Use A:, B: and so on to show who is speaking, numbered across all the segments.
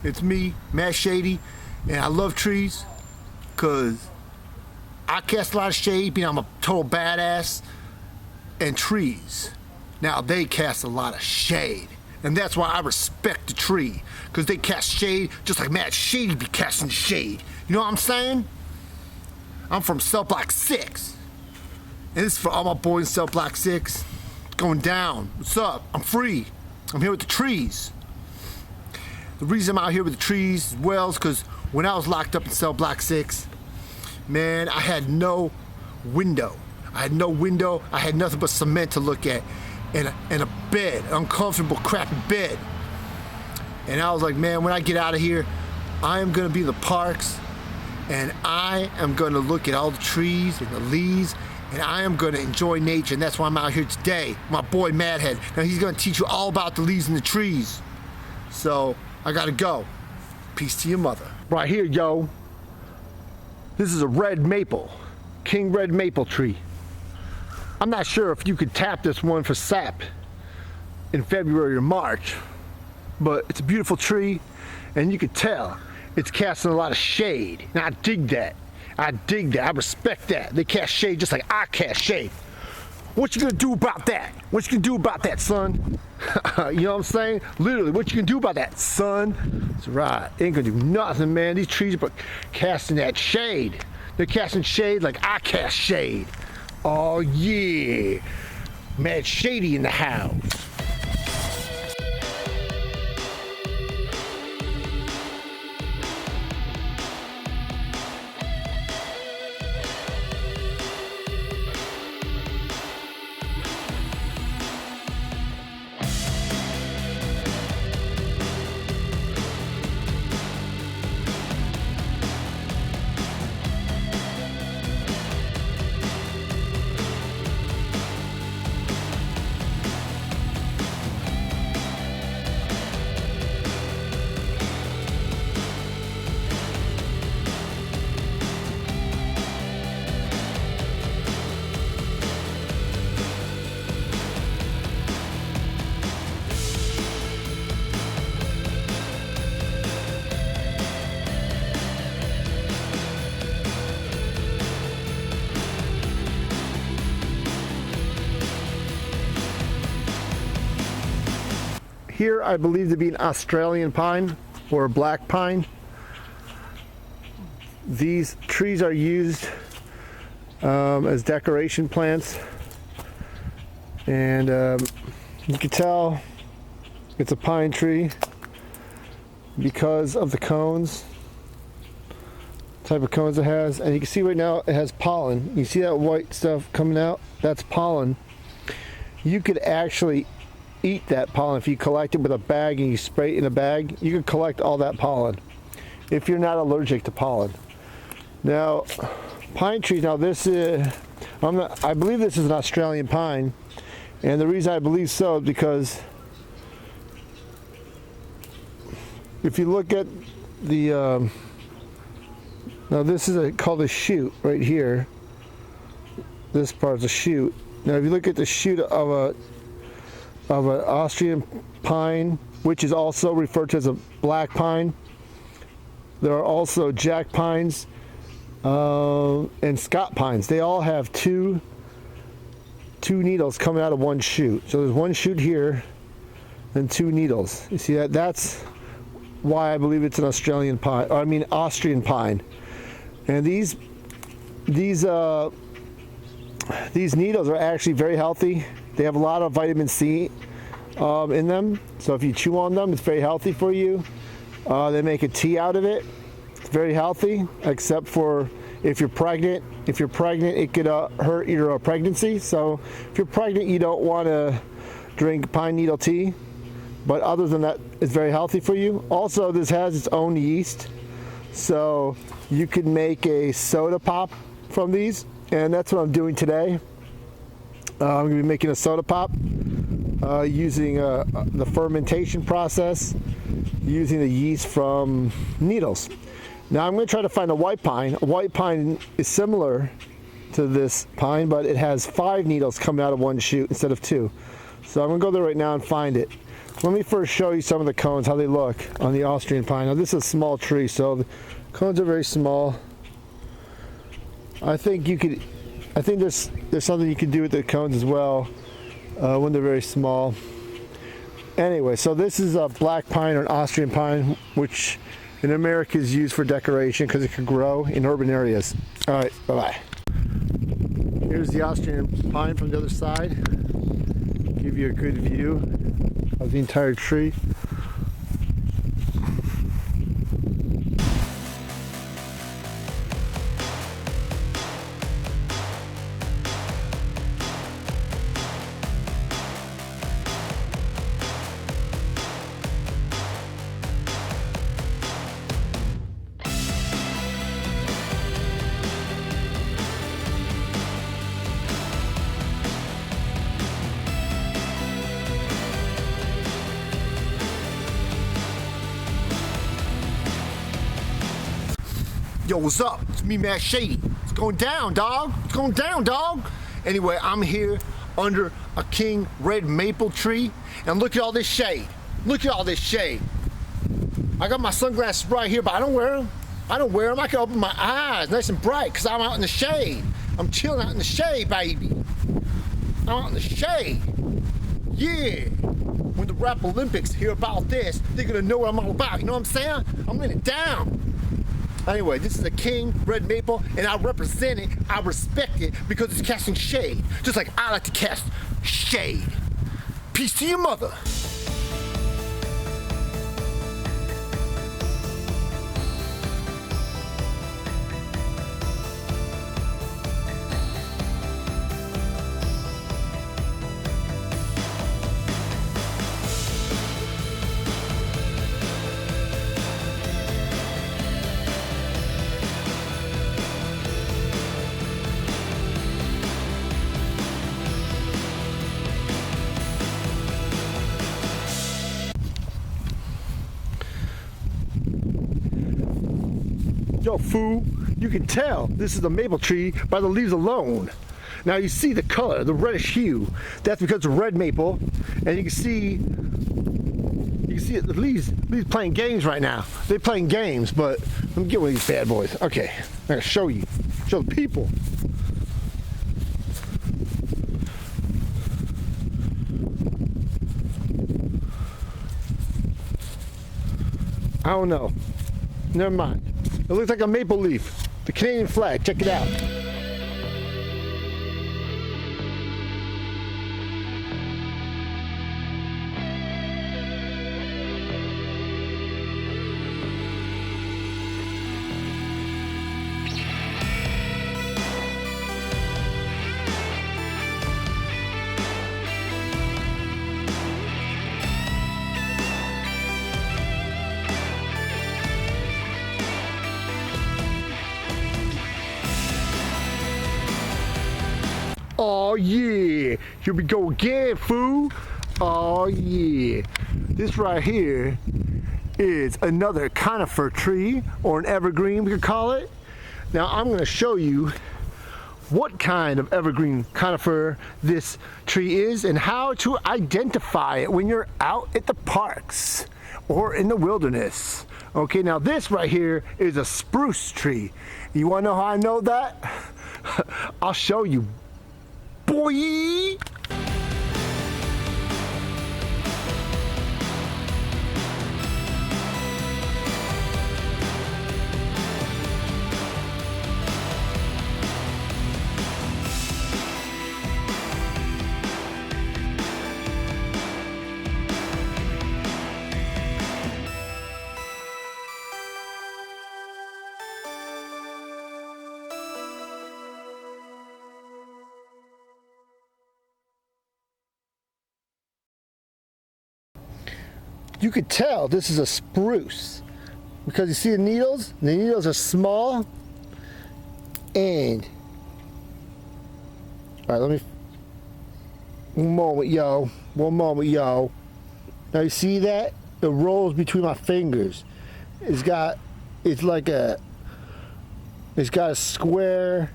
A: It's me, Mad Shady, and I love trees because I cast a lot of shade, being I'm a total badass, and trees, now they cast a lot of shade. And that's why I respect the tree, because they cast shade just like Mad Shady be casting shade. You know what I'm saying? I'm from Cell Block 6. And this is for all my boys in Cell Block 6. Going down. What's up? I'm free. I'm here with the trees. The reason I'm out here with the trees as well is because when I was locked up in Cell Block 6, man, I had no window. I had no window. I had nothing but cement to look at and a bed, uncomfortable, crappy bed. And I was like, man, when I get out of here, I am going to be in the parks and I am going to look at all the trees and the leaves and I am going to enjoy nature. And that's why I'm out here today. My boy Madhead. Now he's going to teach you all about the leaves and the trees. So I got to go. Peace to your mother. Right here, yo. This is a red maple. King red maple tree. I'm not sure if you could tap this one for sap in February or March, but it's a beautiful tree and you could tell it's casting a lot of shade. And I dig that. I dig that. I respect that. They cast shade just like I cast shade. What you gonna do about that? What you gonna do about that, son? You know what I'm saying? Literally, what you gonna do about that, son? That's right. Ain't gonna do nothing, man. These trees are casting that shade. They're casting shade like I cast shade. Oh yeah. Mad Shady in the house. Here I believe to be an Australian pine or a black pine. These trees are used as decoration plants, and you can tell it's a pine tree because of the cones, type of cones it has. And you can see right now it has pollen. You see that white stuff coming out? That's pollen. You could actually eat that pollen. If you collect it with a bag and you spray it in a bag, you can collect all that pollen if you're not allergic to pollen. Now, pine trees, now this is, I believe this is an Australian pine, and the reason I believe so is because if you look at the, now this is called a shoot right here. This part's a shoot. Now if you look at the shoot of an Austrian pine, which is also referred to as a black pine. There are also jack pines and Scott pines. They all have two needles coming out of one shoot. So there's one shoot here and two needles. You see that? That's why I believe it's an Australian pine, or I mean Austrian pine. And these needles are actually very healthy. They have a lot of vitamin C in them, so if you chew on them, it's very healthy for you. They make a tea out of it. It's very healthy, except for if you're pregnant. If you're pregnant, it could hurt your pregnancy. So if you're pregnant, you don't want to drink pine needle tea. But other than that, it's very healthy for you. Also, this has its own yeast, so you can make a soda pop from these, and that's what I'm doing today. I'm going to be making a soda pop using the fermentation process, using the yeast from needles. Now I'm going to try to find a white pine. A white pine is similar to this pine, but it has 5 needles coming out of one shoot instead of 2. So I'm going to go there right now and find it.
B: let me first show you some of the cones, how they look on the Austrian pine. Now this is a small tree, so the cones are very small. I think there's something you can do with the cones as well when they're very small. Anyway, so this is a black pine or an Austrian pine, which in America is used for decoration because it can grow in urban areas. All right, bye-bye. Here's the Austrian pine from the other side. Give you a good view of the entire tree.
A: Yo, what's up? It's me, Mad Shady. It's going down, dog. It's going down, dog. Anyway, I'm here under a king red maple tree, and look at all this shade. Look at all this shade. I got my sunglasses right here, but I don't wear them. I don't wear them. I can open my eyes nice and bright because I'm out in the shade. I'm chilling out in the shade, baby. I'm out in the shade. Yeah. When the Rap Olympics hear about this, they're gonna know what I'm all about. You know what I'm saying? I'm laying it down. Anyway, this is a king red maple, and I represent it, I respect it, because it's casting shade, just like I like to cast shade. Peace to your mother.
B: Yo, fool, you can tell this is a maple tree by the leaves alone. Now you see the color, the reddish hue. That's because it's red maple, and you can see it, the leaves playing games right now. They're playing games, but let me get one of these bad boys. Okay, I'm gonna show you, show the people. I don't know. Never mind. It looks like a maple leaf. The Canadian flag. Check it out. Oh yeah, here we go again, fool. Oh yeah. This right here is another conifer tree, or an evergreen we could call it. Now I'm gonna show you what kind of evergreen conifer this tree is and how to identify it when you're out at the parks or in the wilderness. Okay, now this right here is a spruce tree. You wanna know how I know that? I'll show you, boy. You could tell this is a spruce because you see the needles? The needles are small. And all right, let me, one moment, yo. One moment, yo. Now you see that? It rolls between my fingers. It's got a square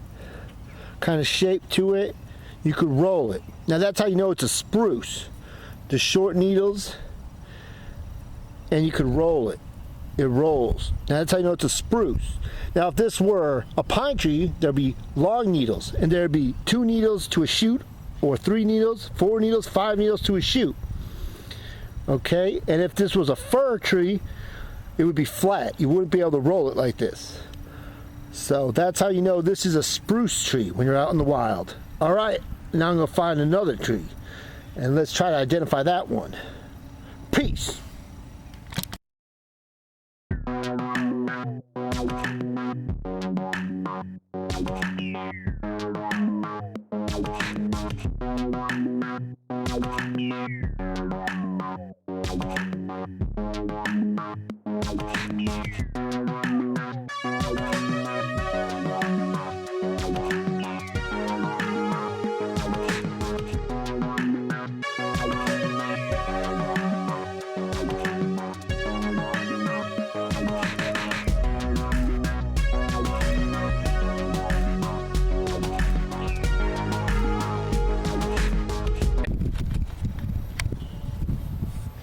B: kind of shape to it. You could roll it. Now that's how you know it's a spruce. The short needles and you could roll it. It rolls. Now that's how you know it's a spruce. Now if this were a pine tree, there'd be long needles, and there'd be 2 needles to a shoot, or 3 needles, 4 needles, 5 needles to a shoot. Okay, and if this was a fir tree, it would be flat. You wouldn't be able to roll it like this. So that's how you know this is a spruce tree when you're out in the wild. All right, now I'm gonna find another tree, and let's try to identify that one. Peace.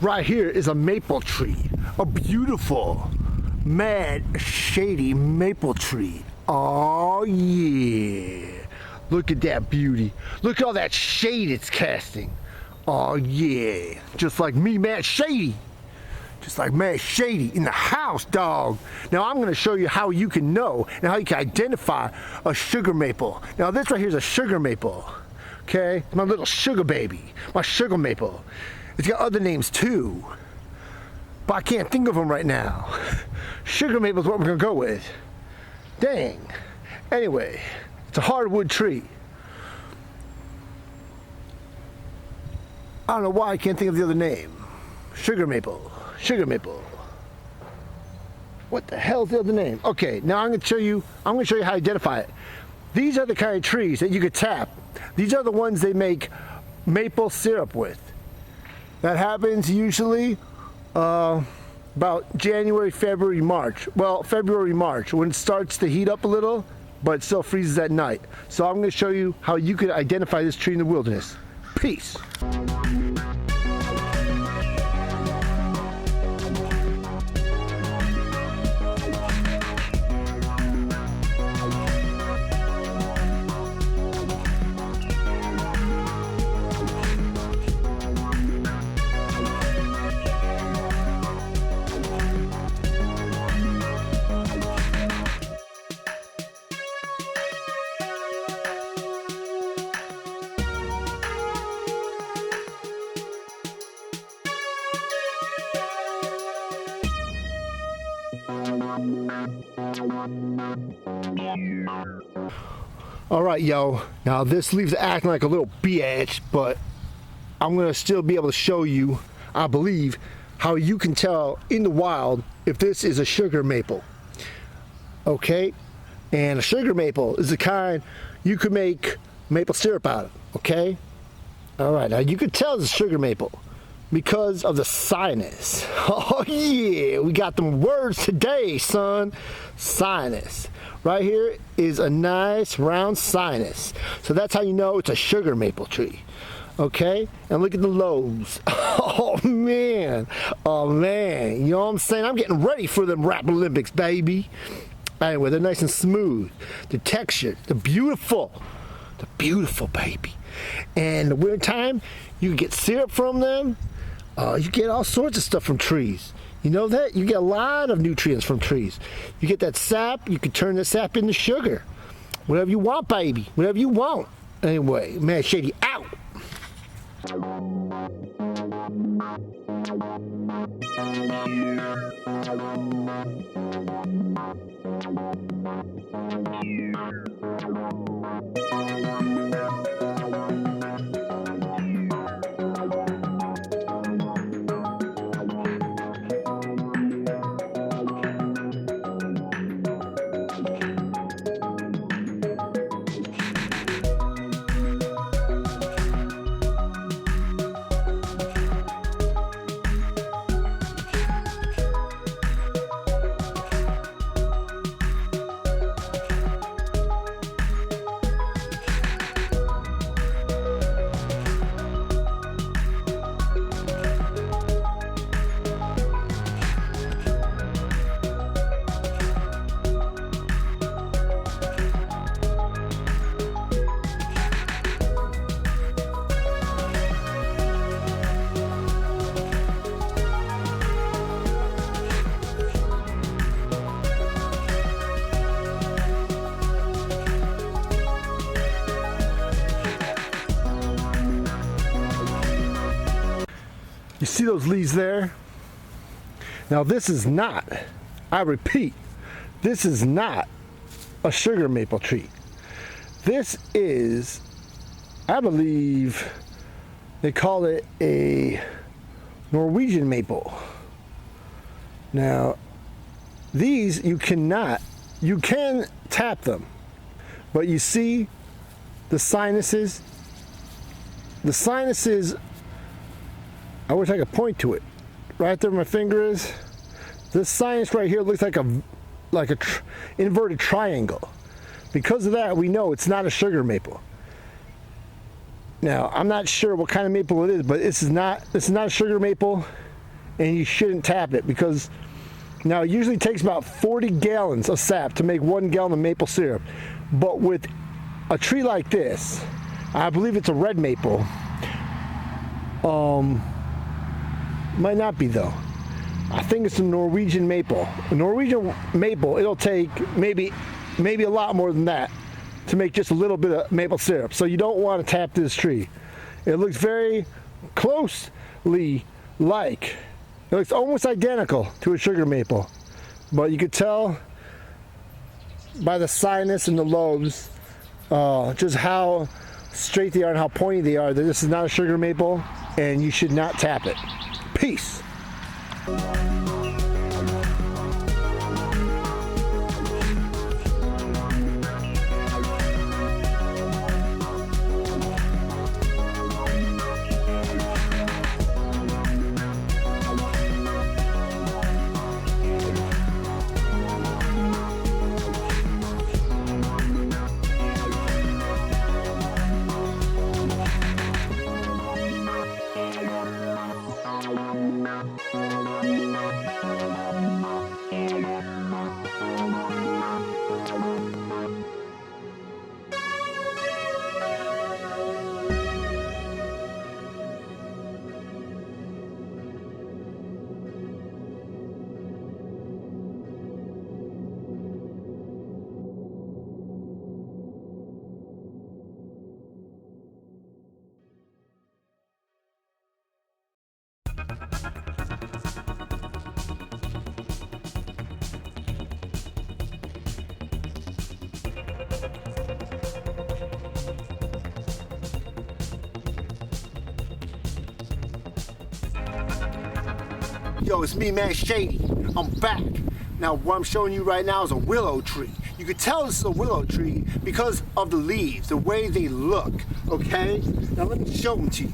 B: Right here is a maple tree, a beautiful Mad Shady maple tree. Oh yeah, look at that beauty. Look at all that shade it's casting. Oh yeah, just like me, Mad Shady. Just like Mad Shady in the house, dog. Now I'm gonna show you how you can know and how you can identify a sugar maple. Now this right here is a sugar maple, okay? My little sugar baby, my sugar maple. It's got other names too, but I can't think of them right now. Sugar maple is what we're gonna go with. Dang. Anyway, it's a hardwood tree. I don't know why I can't think of the other name. Sugar maple. Sugar maple. What the hell's the other name? Okay, now I'm gonna show you how to identify it. These are the kind of trees that you could tap. These are the ones they make maple syrup with. That happens usually about January, February, March. Well, February, March, when it starts to heat up a little, but it still freezes at night. So I'm going to show you how you can identify this tree in the wilderness. Peace. All right, yo. Now this leaves acting like a little bitch, but I'm gonna still be able to show you, I believe, how you can tell in the wild if this is a sugar maple. Okay? And a sugar maple is the kind you could make maple syrup out of. Okay? All right. Now you could tell it's a sugar maple because of the sinus. Oh yeah, we got them words today, son. Sinus. Right here is a nice round sinus. So that's how you know it's a sugar maple tree. Okay? And look at the lobes. Oh man. Oh man. You know what I'm saying? I'm getting ready for them rap Olympics, baby. Anyway, they're nice and smooth. The texture, the beautiful, baby. And the winter time, you can get syrup from them. You get all sorts of stuff from trees. You know that? You get a lot of nutrients from trees. You get that sap, you can turn the sap into sugar. Whatever you want, baby. Whatever you want. Anyway, Mad Shady out. You see those leaves there? Now this is not, I repeat, this is not a sugar maple tree. This is, I believe, they call it a Norwegian maple. Now, these you can tap them, but you see the sinuses? The sinuses, I wish I could point to it. Right there where my finger is. This sinus right here looks like a inverted triangle. Because of that, we know it's not a sugar maple. Now, I'm not sure what kind of maple it is, but this is not a sugar maple, and you shouldn't tap it because now it usually takes about 40 gallons of sap to make 1 gallon of maple syrup. But with a tree like this, I believe it's a red maple. Might not be though. I think it's a Norwegian maple. A Norwegian maple, it'll take maybe a lot more than that to make just a little bit of maple syrup. So you don't want to tap this tree. It looks very closely like, it looks almost identical to a sugar maple. But you could tell by the sinus and the lobes just how straight they are and how pointy they are that this is not a sugar maple and you should not tap it. Peace.
A: Yo, it's me, Mad Shady. I'm back. Now, what I'm showing you right now is a willow tree. You can tell this is a willow tree because of the leaves, the way they look, okay? Now, let me show them to you.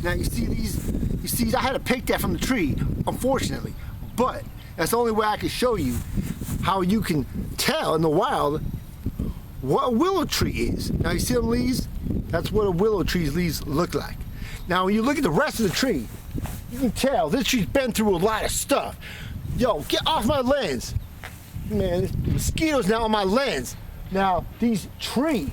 A: Now, you see, I had to pick that from the tree, unfortunately, but that's the only way I can show you how you can tell in the wild what a willow tree is. Now, you see them leaves? That's what a willow tree's leaves look like. Now, when you look at the rest of the tree, you can tell this tree's been through a lot of stuff. Yo, get off my lens. Man, there's mosquitoes now on my lens. Now, these trees.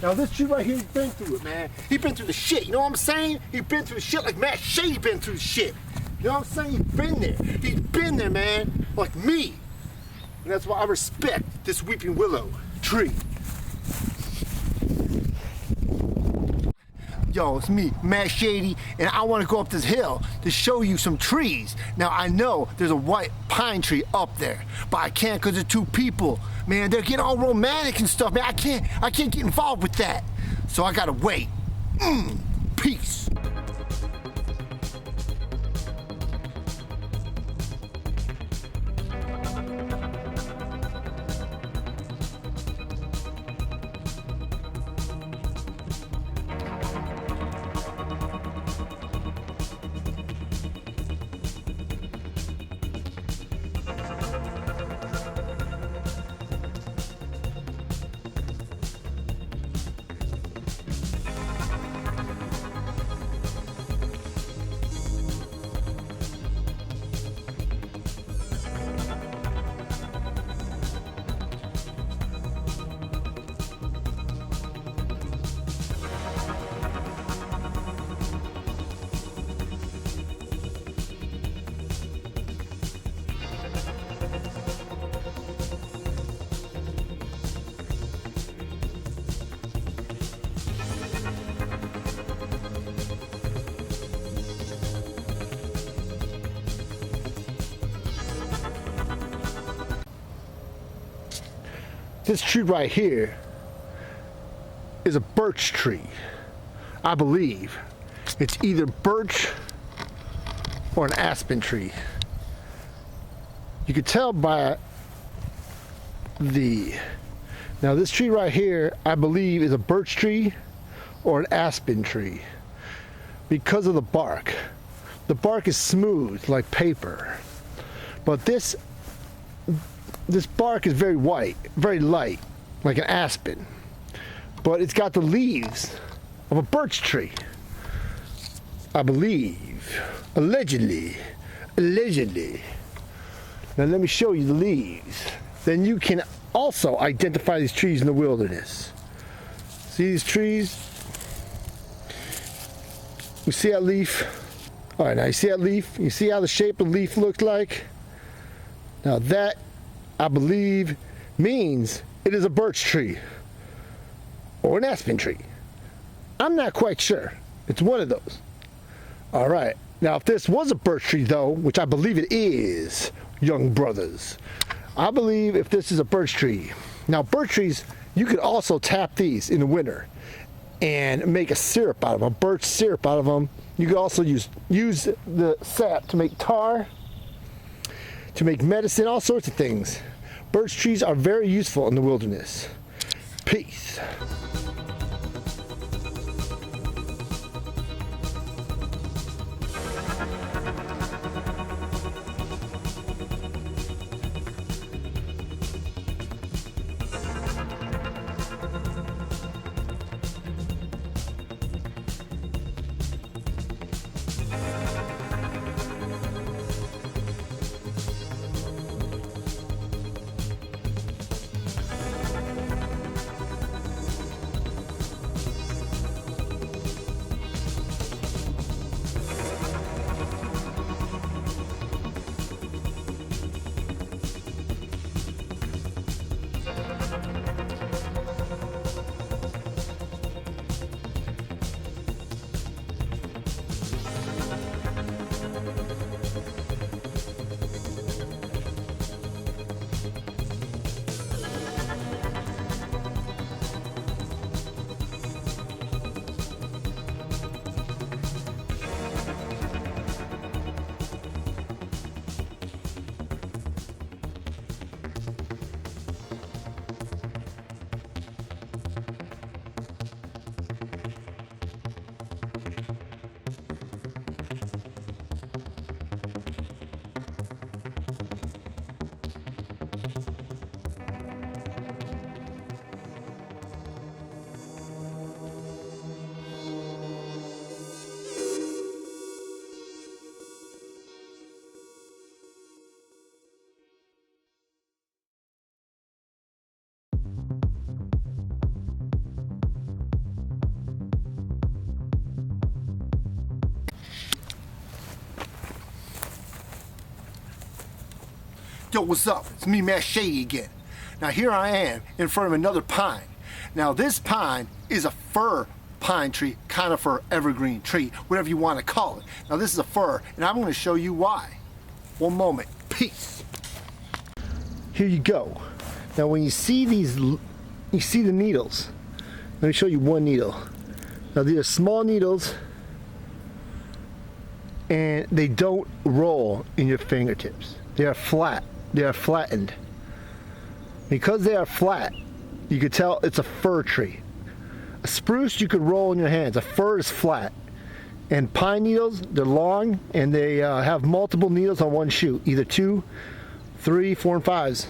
A: Now, this tree right here, he's been through it, man. He's been through the shit, you know what I'm saying? He's been through the shit like Mad Shady been through the shit. You know what I'm saying? He's been there. He's been there, man, like me. And that's why I respect this weeping willow tree. Yo, it's me, Mad Shady, and I want to go up this hill to show you some trees. Now, I know there's a white pine tree up there, but I can't because there's two people. Man, they're getting all romantic and stuff, man. I can't get involved with that. So I gotta wait. Peace.
B: this tree right here is a birch tree. I believe it's either birch or an aspen tree. You could tell by now this tree right here, I believe, is a birch tree or an aspen tree because of the bark. The bark is smooth like paper, but this bark is very white, very light, like an aspen, but it's got the leaves of a birch tree, I believe. Allegedly. Now let me show you the leaves. Then you can also identify these trees in the wilderness. See these trees? You see that leaf? All right, now you see that leaf? You see how the shape of the leaf looks like? Now that, I believe, means it is a birch tree or an aspen tree. I'm not quite sure. It's one of those. All right. Now, if this was a birch tree, though, which I believe it is, young brothers, I believe if this is a birch tree. Now, birch trees, you could also tap these in the winter and make a syrup out of them, birch syrup out of them. You could also use the sap to make tar, to make medicine, all sorts of things. Birch trees are very useful in the wilderness. Peace.
A: Yo, what's up? It's me, Mad Shady again. Now here I am in front of another pine. Now this pine is a fir pine tree, conifer, evergreen tree, whatever you want to call it. Now this is a fir, and I'm going to show you why. One moment. Peace.
B: Here you go. Now when you see these, you see the needles. Let me show you one needle. Now these are small needles, and they don't roll in your fingertips. They are flat. They are flattened. Because they are flat, you could tell it's a fir tree. A spruce you could roll in your hands. A fir is flat. And pine needles, they're long, and they have multiple needles on one shoot. Either 2, 3, 4, and 5s.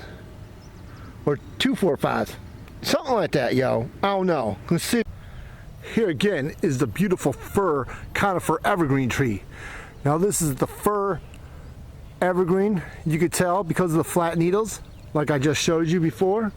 B: Or 2, 4, 5. Something like that, yo. I don't know. Let's see. Here again is the beautiful fir conifer evergreen tree. Now this is the fir evergreen. You could tell because of the flat needles, like I just showed you before.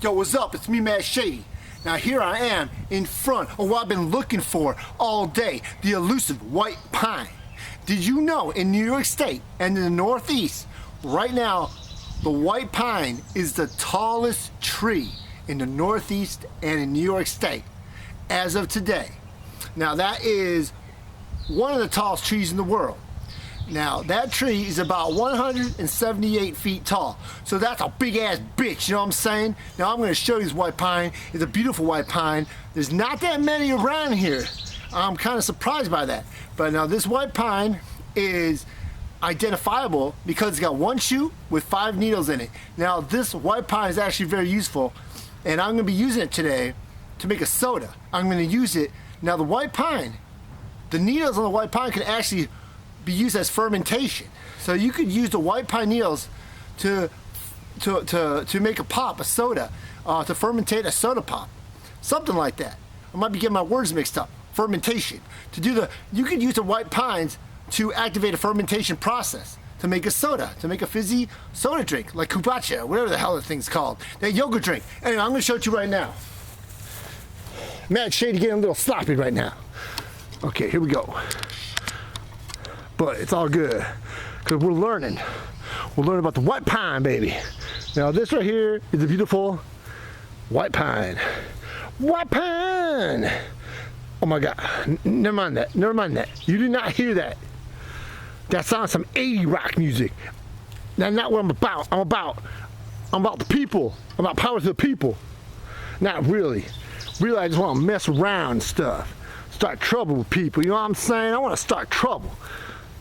A: Yo, what's up? It's me, Mad Shady. Now here I am in front of what I've been looking for all day, the elusive white pine. Did you know in New York State and in the Northeast, right now, the white pine is the tallest tree in the Northeast and in New York State as of today. Now that is one of the tallest trees in the world. Now that tree is about 178 feet tall. So that's a big ass bitch, you know what I'm saying? Now I'm gonna show you this white pine. It's a beautiful white pine. There's not that many around here. I'm kind of surprised by that. But now this white pine is identifiable because it's got one shoot with 5 needles in it. Now this white pine is actually very useful, and I'm gonna be using it today to make a soda. I'm gonna use it. Now the white pine, the needles on the white pine can actually be used as fermentation. So you could use the white pine needles to make a pop, a soda, to fermentate a soda pop, something like that. I might be getting my words mixed up. Fermentation. You could use the white pines to activate a fermentation process to make a soda, to make a fizzy soda drink like kombucha, whatever the hell the thing's called, that yogurt drink. Anyway, I'm gonna show it to you right now. Mad Shady getting a little sloppy right now. Okay, here we go. But it's all good, because we're learning. We're learning about the white pine, baby. Now this right here is a beautiful white pine. White pine! Oh my God, never mind that, never mind that. You did not hear that. That sounds some 80 rock music. That's not what I'm about. I'm about the people. I'm about power to the people. Not really. Really, I just want to mess around and stuff. Start trouble with people, you know what I'm saying? I want to start trouble.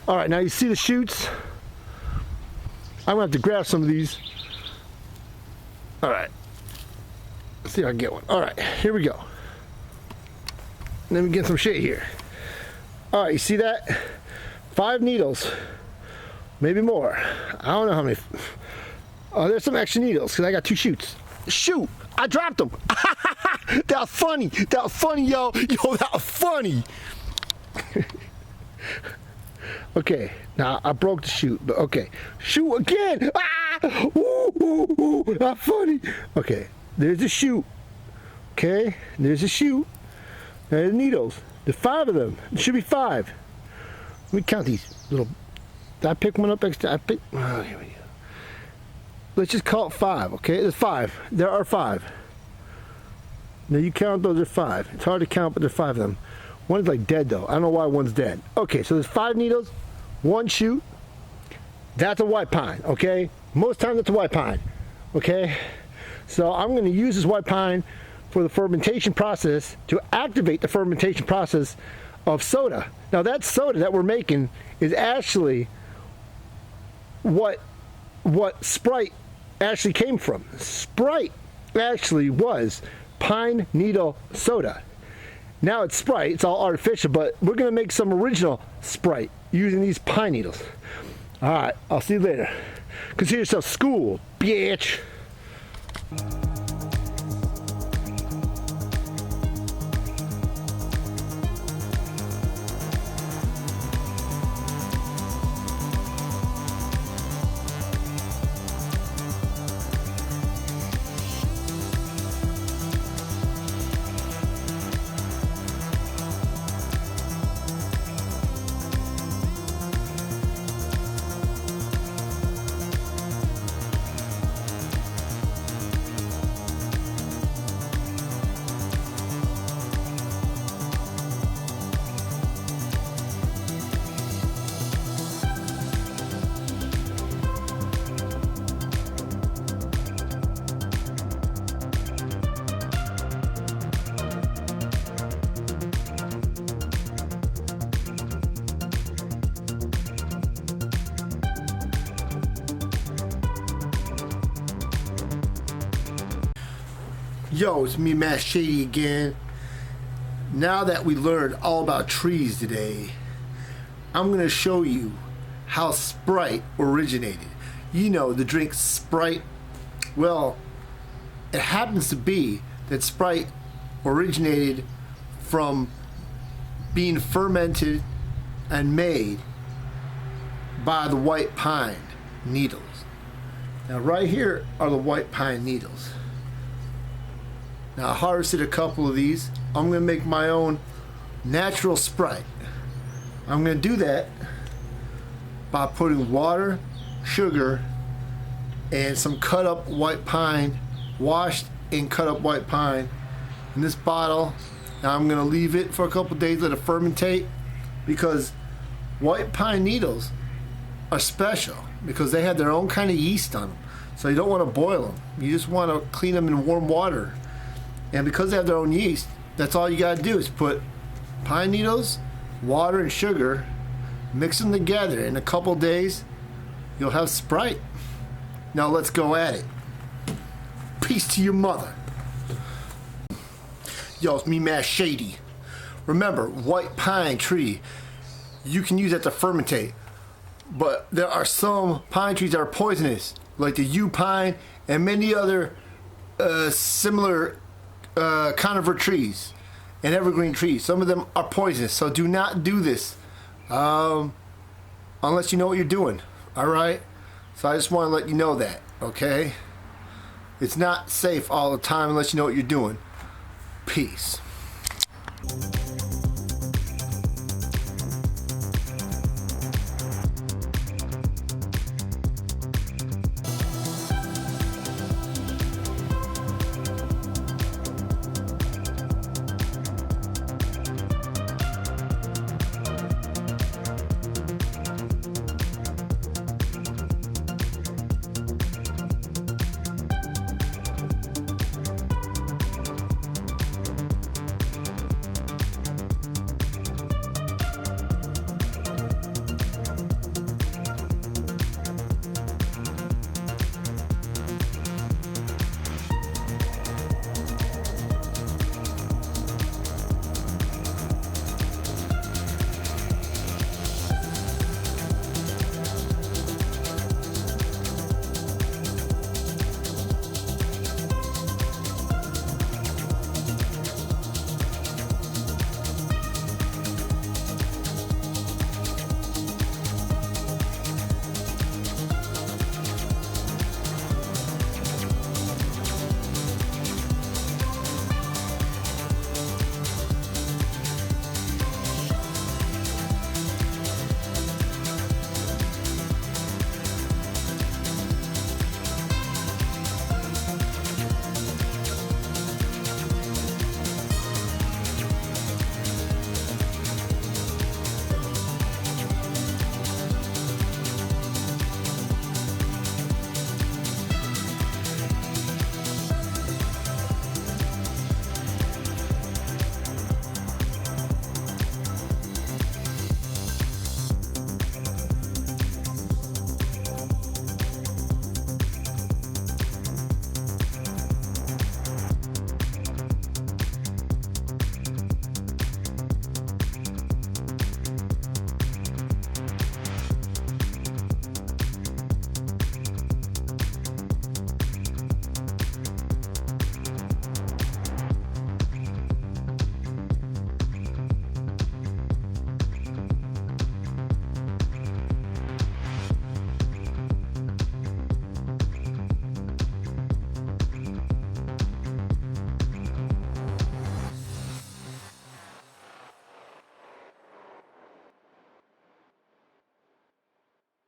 A: All right, now you see the shoots? I'm gonna have to grab some of these. All right, let's see if I can get one. All right, here we go. Let me get some shit here. All right, you see that? 5 needles, maybe more. I don't know how many. Oh, there's some extra needles because I got 2 shoots. Shoot, I dropped them. That was funny. That was funny, yo. Yo, that was funny. Okay, now I broke the shoot, but okay. Shoot again! Ah! Ooh, ooh, ooh, not funny. Okay, there's a shoot. Okay, there's a shoot. There's the needles. There's 5 of them. There should be 5. Let me count these little. Did I pick one up extra? Oh, here we go. Let's just call it 5, okay? There's 5. There are 5. Now you count those are 5. It's hard to count, but there's 5 of them. One's like dead though. I don't know why one's dead. Okay, so there's 5 needles, 1 shoot. That's a white pine, okay? Most times it's a white pine, okay? So I'm gonna use this white pine for the fermentation process to activate the fermentation process of soda. Now that soda that we're making is actually what Sprite actually came from. Sprite actually was pine needle soda. Now it's Sprite, it's all artificial, but we're gonna make some original Sprite using these pine needles. All right, I'll see you later. Consider yourself schooled, bitch. Yo, it's me, Mad Shady again. Now that we learned all about trees today, I'm gonna show you how Sprite originated. You know, the drink Sprite. Well, it happens to be that Sprite originated from being fermented and made by the white pine needles. Now right here are the white pine needles. Now I harvested a couple of these. I'm gonna make my own natural Sprite. I'm gonna do that by putting water, sugar, and some cut up white pine, washed and cut up white pine in this bottle. Now I'm gonna leave it for a couple days, let it fermentate, because white pine needles are special because they have their own kind of yeast on them. So you don't want to boil them. You just want to clean them in warm water. And because they have their own yeast, that's all you got to do is put pine needles, water, and sugar, mix them together. In a couple days, you'll have Sprite. Now let's go at it. Peace to your mother. Yo, it's me, Mad Shady. Remember, white pine tree, you can use that to fermentate. But there are some pine trees that are poisonous, like the yew pine and many other similar conifer trees and evergreen trees. Some of them are poisonous, so do not do this unless you know what you're doing. All right? So I just want to let you know that, okay? It's not safe all the time unless you know what you're doing. Peace.